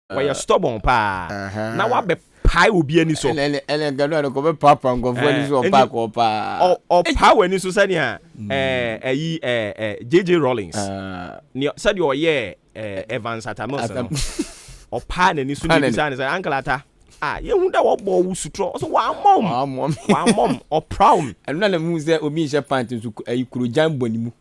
why you stubborn pa na wa be pai obi ani so ele gado ko be papa ngofo ani so pa ko pa o power ani so sani ha JJ Rollins ni said you ye Evans Atamos o pa na ni so ni sani say uncle ata ye hu da wo bo wusutro so wa mom o proud enu na mu se obi nche pant so kuro jambo ni mu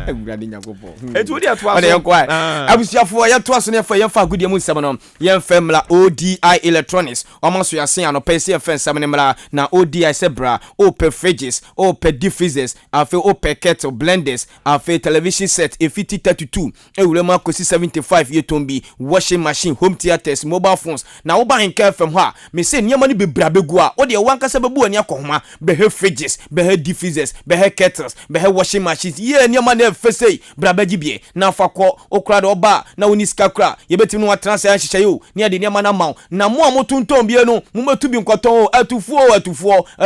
ewurade nyakopo etu dia to aso ade yakwa abusiafo ye to aso ne fa agudie mu nsem no ye mfemla ODI Electronics omanso ya sen anopese ye nsem ne mla na ODI sebra open fridges open diffusers afi open kettle blenders afi television set efiti 32 ewurema kosi 75 ye tombi washing machine home theaters mobile phones na wo ba henka fm ha me say niam ni bebra begu a wo de wankasa bebu ani akohoma be he fridges be he diffusers be he kettles be he washing machines ye niam na fesei bra bagibie na fakọ okra de oba na woni sika kra ye betim no atransa ya hihye yo ne de niam na maw na mo amotonton bie no mo metu bi nkoton atufuo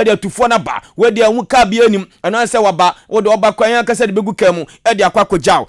e de atufuo na ba we de hu ka bie nim ananse waba wo de oba kwan ya kasa de begu kamu e de akwa kojaw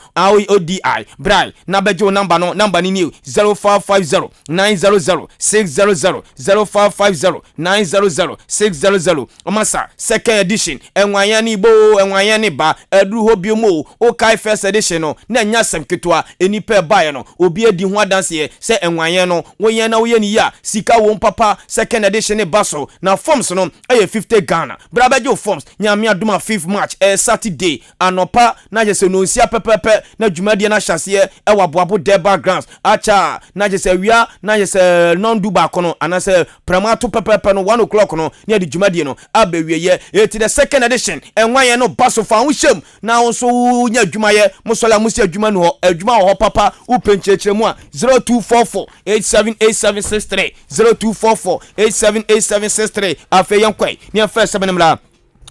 ODI brai na bejo number ni new 0550 900 600 0550 900 600 omasa second edition enwanya ni bo enwanya ni ba edru hobio mo o kai first edition no na nya semketwa enipa bae no obi edi ho adanse ye se enwanya no woyen na woyen ya sika wo papa second edition ne baso na forms no eye 50 Ghana brabajo forms nyame aduma 5th March Saturday anopa na je se no nsia pepepe na dwumade na hyase e waboabo de backgrounds acha na je se wia na je se non du ba kono anase pramato pepepe no 1 o'clock no ne de dwumade no abewieye eti the second edition enwaye no baso fa hwem na wonso nya dwumaye musola musi adwuma no adwuma ho papa upenchechire mu a 0244 878763 0244 878763 afa yankwai ne fa 7 mla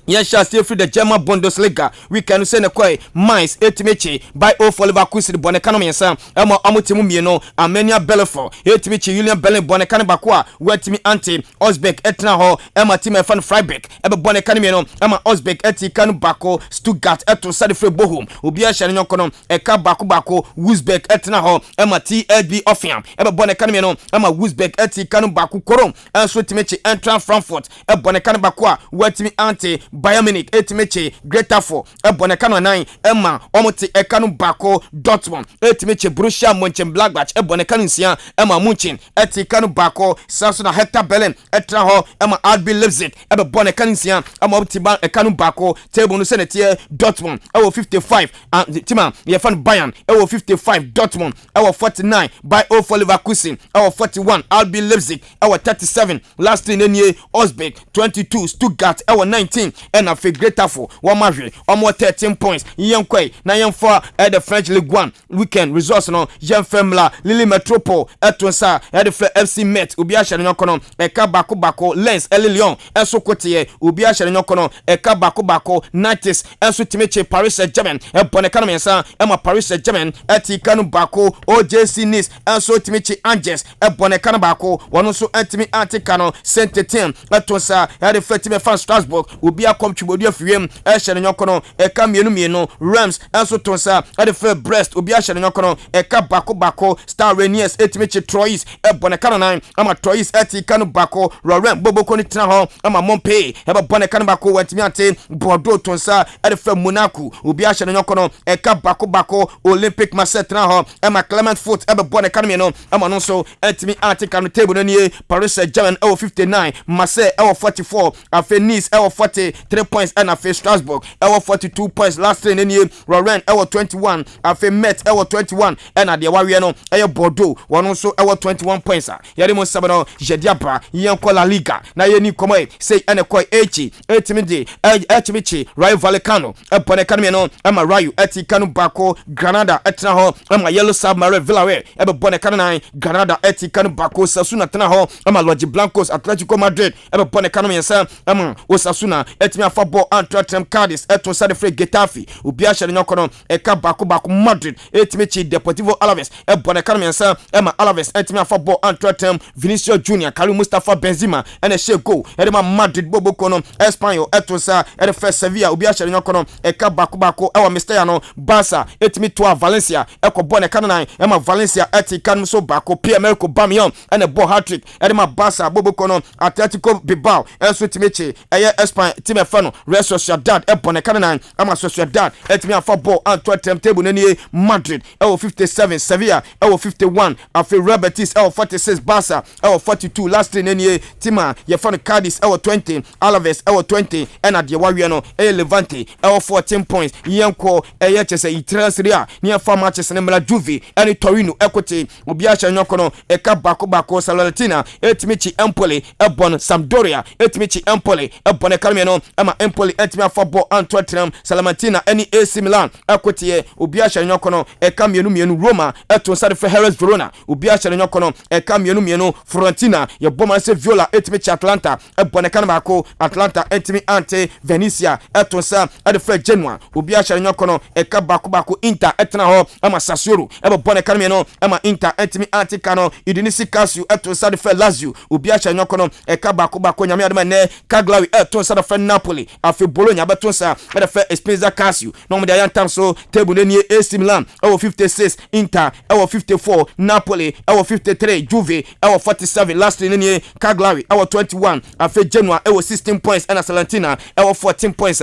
Yes, shall stay free the German Bundesliga. We can say the Mainz, Etimichi, by O for Leverkusen, Bonecano, and Sam, Emma Amutimu, Armenia Belfort, Etimichi, Julian Bellen, Bonecano Bakwa, Wetimi Anti, Osbeck, Etna Hall, Emma Tim Fan Freibeck, Emma Bonecano, Emma Osbeck, Etikanu Bako, Stuttgart, Eto Sadifre Bohum, Ubia Shanyokono, Eka Bako, Wuzbeck, Etna Hall, Emma TLB Offiam, Emma Bonecano, Emma Wuzbeck, Etikanu Baku Korom, and Switimichi, Entran Frankfurt, Emma Bonecano Bakwa, Wetimi Anti, Bayern Munich etimeche Greater 4 ebonekano 9 Emma omote ekanu bako Dortmund etimeche Borussia Mönchengladbach ebonekano 9 Emma Munchen etikanu bako Sasuna Hertha Berlin etraho Emma RB Leipzig ebonekano 9 Emma optiban ekanu bako table no senetie Dortmund ewo 55 tima ye fan Bayern ewo 55 Dortmund ewo 49 by O for Leverkusen ewo 41 RB Leipzig ewo 37 last in enie Osbeck 22 Stuttgart ewo 19 and a Greater 4 1 almost 13 points yenkwai na yenfa the French Ligue 1 weekend results no yenfemla Lille Metropole etonsa the FC Met obi a hye nyokono eka bako Lens Lyon enso kotie obi a hye nyokono eka bako Nantes enso timeche Paris Saint-Germain eboneka no mensa ema Paris Saint-Germain etika no bako OJC Nice enso timeche Angers eboneka no bako wono so antimi antika no Saint-Étienne etonsa the Fletime fan Strasbourg obi a komtwibodi afiem hye nyokono eka mienu Rams enso tonsa the Brest obi a hye nyokono eka bako Star Reniers etimeche Troyes eboneka no 9 ama Troyes etika no bako Rouen boboko ni tena ho ama Montpellier eboneka no bako wantimi ante Bordeaux tonsa the Monaco obi a hye nyokono eka bako Olympic Marseille tena ho ama Clermont Foot eboneka no mienu ama no so etimi antika no table no nie Paris Saint-Germain 59 Marseille 44 afe Nice 43 points and afe Strasbourg 42 points last train nie Rouen 21 afe Met 21 and at the warrior no Bordeaux one so 21 points yare mo sabano jediaba yenko La Liga na yeni komo say ene koi etimichi Rayo Vallecano eboneka no ama Rayo etikanu bako Granada etna ho ama Yellow Submarine Villarreal eboneka no 9 Granada etikanu bako Sasuna tena ho ama Los Blancos Atletico Madrid eboneka no yensa ama Osasuna etimi afa ball Antwerp Cadiz eto sa de free Getafe obi a hyere nyokono eka bako Madrid etimi chi Deportivo Alaves ebone kan mensa ema Alaves etimi afa ball Antwerp Vinicius Junior Karim Mustafa Benzema ene she go edema Madrid boboko no Espanyol eto sa ede first Sevilla obi a hyere nyokono eka bako ewa Mestalla no Barca etimi to Valencia eko bone kan nan ema Valencia eti kan so bako Pierre-Emerick Aubameyang ene ball hat-trick edema Barca boboko no Atletico Bilbao enso timeche eye Espanyol time fano Real Sociedad ebone kan nan ema Sociedad etimi afa ball Antwerp table nani Madrid ewo 57 Sevilla ewo 51 afi Real Betis ewo 46 Barca ewo 42 last nani tima ye fano Cadiz ewo 20 Alaves ewo 20 ena de wawie no Levante ewo 14 points yenko eye chese Itreseria ni afa matches ne mla Juve eni Torino ekote obi a hyenyo no eka bako Salernitana etimichi Empoli ebon Sampdoria etimichi Empoli ebon Calmia no ema Empoli etimi afa ball Antwerp Salernitana eni AC Milan ekote obi a hyenyo no eka mienu Roma eto sade fe Hellas Verona obi a hyenyo no eka mienu Fiorentina ye boma se Viola etimichi Atlanta ebon bako Atlanta etimi ante Venezia eto sa ade fe Genoa obi a hyenyo no eka bako Inter etna ho ema Sassuolo ebon Calmia no ema Inter etimi ante Cano Udinese Calcio eto sade fe Lazio obi a hyenyo no eka bako nyame ade ne Cagliari eto sade fe Napoli afi Bologna beto sa ade fe Spezia Calcio no mo de yantam so table ne AC Milan ewo 56 Inter ewo 54 Napoli ewo 53 Juve ewo 47 last ne Cagliari ewo 21 afi Genoa ewo 16 points and Salernitana ewo 14 points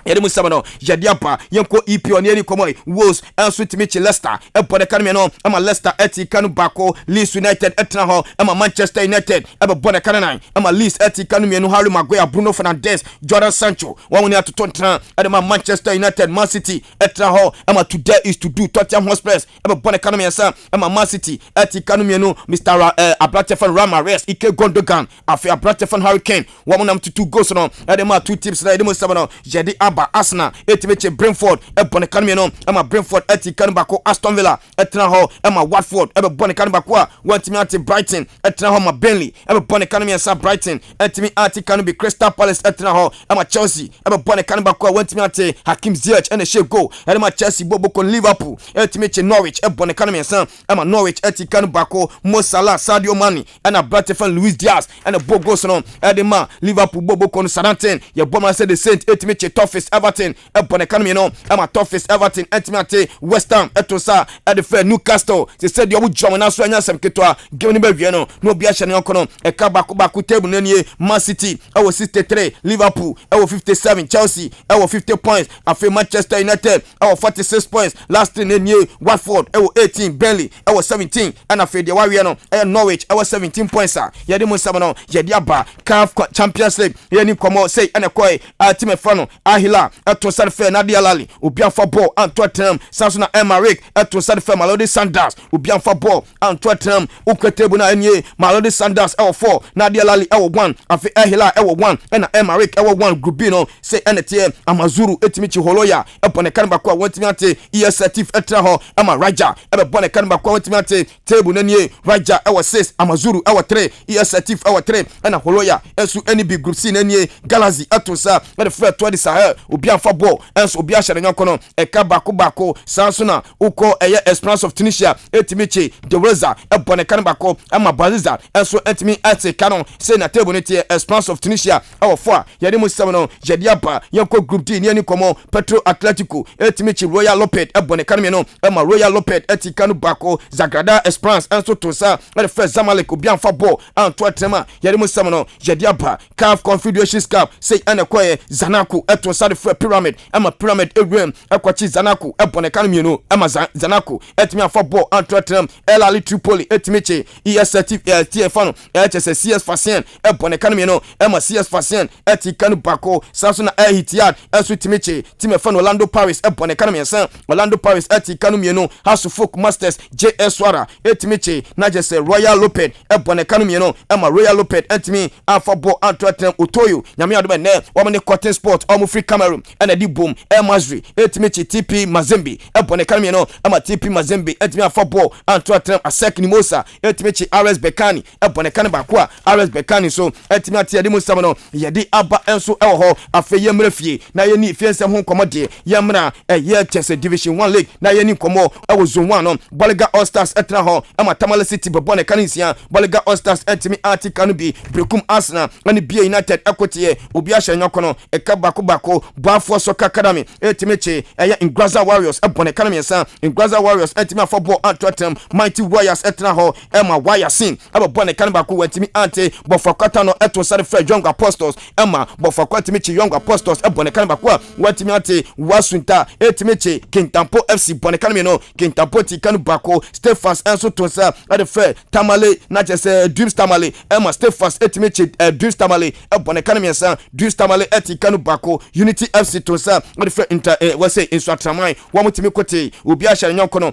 yede musabano jadiapa yenko EPO ne komo Wolves enso timichi Leicester ebode kan no ama Leicester eti kanu bako Leeds United etna ho ama Manchester United ebode kan nan ama Leeds eti kanu mienu Harry Maguire Bruno Fernandes Jordan Sancho won atoto tottenham edema Manchester United Man City etna ho ama today is to do Tottenham Hotspur ebode kan mensa ama Man City eti kanu mienu Mr. Abratefan Ramirez Ike Gundogan afi Abratefan Harry Kane won am to 2 goals no edema 2 teams na edema musabano jadi Arsenal etimeche Brentford ebone kan no ama Brentford eti kan bako Aston Villa etna ho ama Watford ebone kan bako a wantimi ati Brighton etna ho ma Burnley ebone kan sa Brighton etimi ati kan bi Crystal Palace etna ho ama Chelsea ebone kan bako a wantimi ati Hakim Ziyech ene she go edema Chelsea boboko Liverpool etimeche Norwich ebone kan sa ama Norwich eti kan bako Mo Salah Sadio Mane ena Brighton Luis Diaz ene bogos no edema Liverpool boboko Southampton ye boma say the Saint etimeche Toughest Everton ebone kan no ama Toughest Everton etimeche West Ham etosa edefe Newcastle they said you jom na so anya sem ketwa game ni ba wie no no bia hye ne okono eka bako table nanie Man City ewo 63 Liverpool ewo 57 Chelsea ewo 50 points afi Manchester United ewo 46 points last nanie Watford ewo 18 Burnley ewo 17 and afi de wawie no Norwich ewo 17 points yede mo sabano yede aba CAF Champions League yeni komo say ene koi team fano Ahila eto sarfe Nadia Lali obianfa ball Antwerp Samsung Emerick eto sarfe Mamelodi Sundowns obianfa ball Antwerp ukwetebu na enye Mamelodi Sundowns ewo 4 Nadia Lali ewo 1 afi Ahila ewo 1 ena Emerick ewo 1 Grubino say enetie Amazuru etimichi Holoya ebone kan bakwa wantimi ate ESATIF etra ho ama Raja ebone kan bakwa wantimi ate table nanie Raja ewo 6 Amazuru ewo 3 ESATIF ewo 3 ena Holoya ensu NB Group C nanie Galaxy eto sa ene fre to Sahel obianfa ball enso obi a hyere nkono eka bako Sansuna uko eye Esperance of Tunisia etimichi De Reza ebone kan bako ama Baliza enso etimi ate kanon say na table netie Esperance of Tunisia awo 4 yede mo 7 no jediapa yenko group D ni komo Petro Atletico etimichi Royal Loped ebone kan no ama Royal Loped etikanu bako Zagrada Esperance enso tosa na first Zamalek obianfa ball Antwerp yede mo 7 no jediapa CAF Confederations Cup say ene koye Zanaku eto sade for Pyramid ama Pyramid ewem ekwachi Zanaku ebone kan mienu ama Zanaku etimi afa ball Antwerp El Ali Tripoli etimiche ESATIF TFano HS CS Fasien ebone kan mienu ama CS Fasien etikanu bako Samsung Etihad esu timiche timefano Orlando Paris ebone kan miensan Orlando Paris etikanu mienu House of Folk Masters JS Swara etimiche najese Royal Loped ebone kan mienu ama Royal Loped etimi afa ball Antwerp Otoyo nyame adome ne wamne Cotton Sport omu free Cameroon and di boom Masri etimichi TP Mazembe ebone kanmi no ama TP Mazembe etimi afoball Antwerp Asek Nimosa etimichi RS Bekani ebone kan ba kwa RS Bekani so etimi ati de musam no yedi aba enso ewo afe yemre fie na yeni fie nsem ho komode yemra ye Chelsea Division 1 League na yeni komo ewo zone 1 no Boliga All Stars etra ho ama Tamale City bebone kanisia Boliga All Stars etimi ati kanu bi Brekum Arsenal ani BA United ekotie obi ahye nyokono ekabako Bafo Soccer Academy etimichi Ingraza Warriors ebone kanami ensa Ingraza Warriors etimi afoball Antwerp Mighty Warriors etra ho Emma Wayasin ebone kanibako wetimi ante Bofakata no eto sare Fred Young Apostles Emma Bofakata michi Young Apostles ebone kanibako wetimi ante Wasunta etimichi Kintampo FC bone kanami no Kintampo ti kanibako Stephens enso tonsa edefe Tamale na jese Dreams Tamale Emma Stephens etimichi Dreams Tamale ebone kanami ensa Dreams Tamale eti kanibako Unity FC tonsa edefe inter wase insatramai wamutimi kote obi ahye nyokono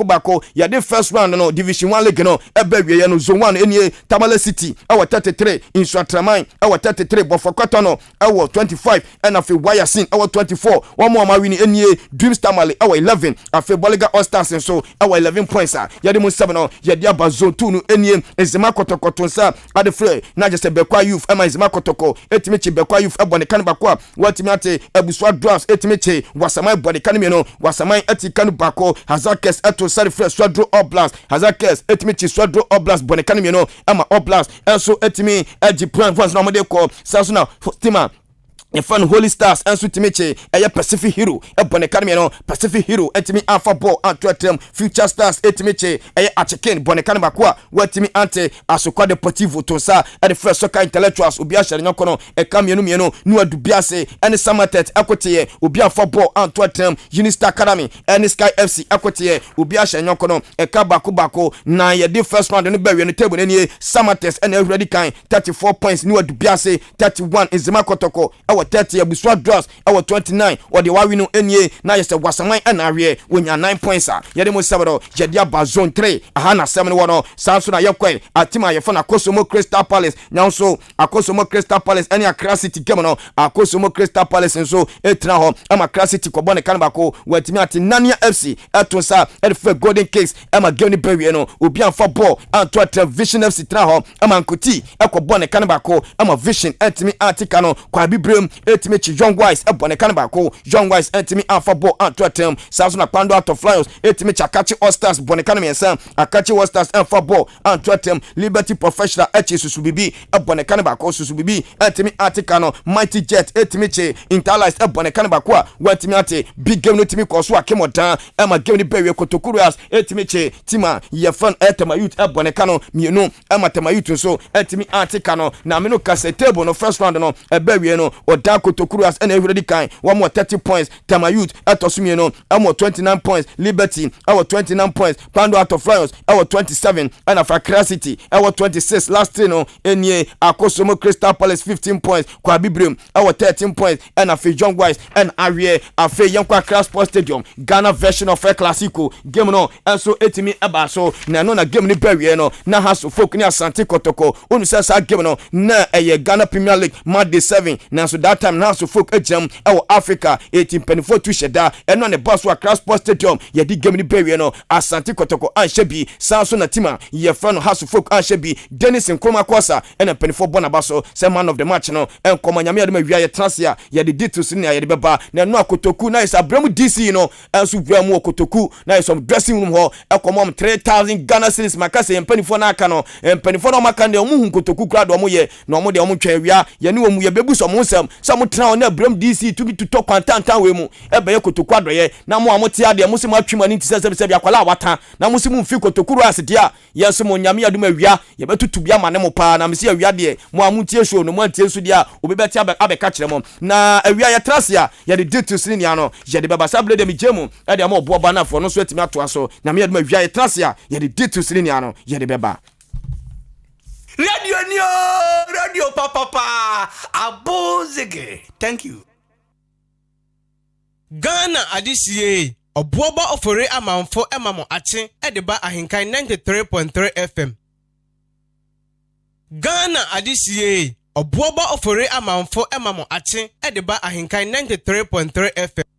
bako ya the first round no Division 1 League no ebewie ya no Zone 1 enie Tamale City awa 33 insatramai awa 33 Bofakata no awa 25 and afi Wayasin awa 24 one more wini enie Dreams Tamale awa 11 afi Boliga All Stars so awa 11 points ya de mo 7 no ya dia ba Zone 2 no enie Ezema Kotoko nsa ade free na just Bekwa Youth ama Ezema Kotoko etimichi Bekwa Youth ebone kan bakwa watimi ate Abuswa Drafts etimichi Wasamai body kanimi no Wasamai eti kanu bako Hazakes eto sari fresh Swadro Oblast Hazakes etimichi Swadro Oblast bone kanimi no ama Oblast enso etimi eji plan once na mode ko sanso na tima the fun Holy Stars and Sutimiche, a Pacific Hero, a Bonacamino, Pacific Hero, etimi Alpha Ball, Antwerp, Future Stars, etimiche, a Achekin, Bonacanamakwa, Wetimi Ante, Asokwa Deportivo, Tosa, and the first soccer intellectuals, Ubiasha Nokono, a Camiano, Nua Dubiase, and the Samatet, Aquatie, Ubia Football, Antwerp, Unista Academy, and the Sky FC, Aquatie, Ubiasha Nokono, a Kabako, Naya, the first round in the berry on the table, and Samates, and every kind, 34 points, Nua Dubiase, 31 is the Makotoko, our 30 Abuswa Draws, our 29 or the Wawino NA na yese Wasamai and Arie when you 9 points Yademo Sabado Jadia Bazone 3 Ahana 7-1 Samsuna Yokwe Atima Yefana Kosomo Crystal Palace now so Akosomo Crystal Palace any Accra City Kemono Akosomo Crystal Palace and so Etraho Ama Accra City Kobone Kanbako Wetimiati Nania FC Etonsa Edfe Golden Cakes Ama Geni Beriano Ubian Football Antwerp Vision FC Traho Ama Nkuti Ekobone Kanbako Ama Vision Etimi Atikano Kwa Bibrem etimichi Young Wise ebone kanbako Young Wise etimi Alpha Ball Antwerp Samsung Pando out of Flyers etimichi Akachi All Stars bone kanami ensa Akachi All Stars Alpha Ball Antwerp Liberty Professional echi Susubibi ebone kanbako Susubibi etimi Atikano Mighty Jet etimichi Interlice ebone kanbako wetimi ate Big Game etimi koso akemodan ema game ni bewe Kotokurias etimichi Tima Yefan etema youth ebone kano mienu ema tema youth so etimi Atikano na meno kasetable no first round no ebewe no Odako Tokuruas and every kind 1 more 30 points Tama Youth Atosumino Amo 29 points Liberty our 29 points Pando out of Flyers our 27 and Accra City our 26 last no Enye Akosomo Crystal Palace 15 points Kwabibrim our 13 points and Afi Young Wise and Arie Afi Yankwa Accra Sports Stadium Ghana version of a Classico game no and so etimi abaso na no na game ni bewie no na haso folk ni Asante Kotoko onu sa game no na Ghana Premier League Monday 7 na so that time now so folk ejam our Africa 1824 to sheda eno ne boss wa Accra Sports Stadium ye di game ni bewie no Asante Kotoko anshebi sanso na tima ye fa no haso folk anshebi Dennis Nkrumah Kwasa eno penifo bona baso say man of the match no enkomo nyame ade ma wia ye transfer ye di details ni ye de beba na no Kotoku na is abremu DC no enso wia mu Kotoku na is some dressing room ho enkomo 3000 Ghana cedis makase ye penifo na aka no penifo no maka de omu Kotoku kra do omu ye na omu de omu twa wia ye ni omu ye bebu so mu nsem some tran na Abraham DC to be to talk kwantantan we mu ebe ye Kotoku adoye na mo amote ade mo se mo atwema ni tisese bia kwala awata na mo se mu mfi Kotokuru asede a yeso mo nyame adum awia ye betutu bia ma ne mo pa na me se awia de mo amutie show no mo antie su de a obebeti abeka kire mo na awia ye trase a ye de details ni ano ye de baba sable de mi jemu e de mo obo ba na fo no so etimi ato aso na me adum awia ye trase a ye de details ni ano ye de beba Radio Papa Abozege. Thank you. Ghana adisiye obuoba ofore amanfo emamo ache edeba ahenkan 93.3 FM. Ghana adisiye Obuoba ofore amanfo emamo ache. Edeba ahenkan 93.3 FM.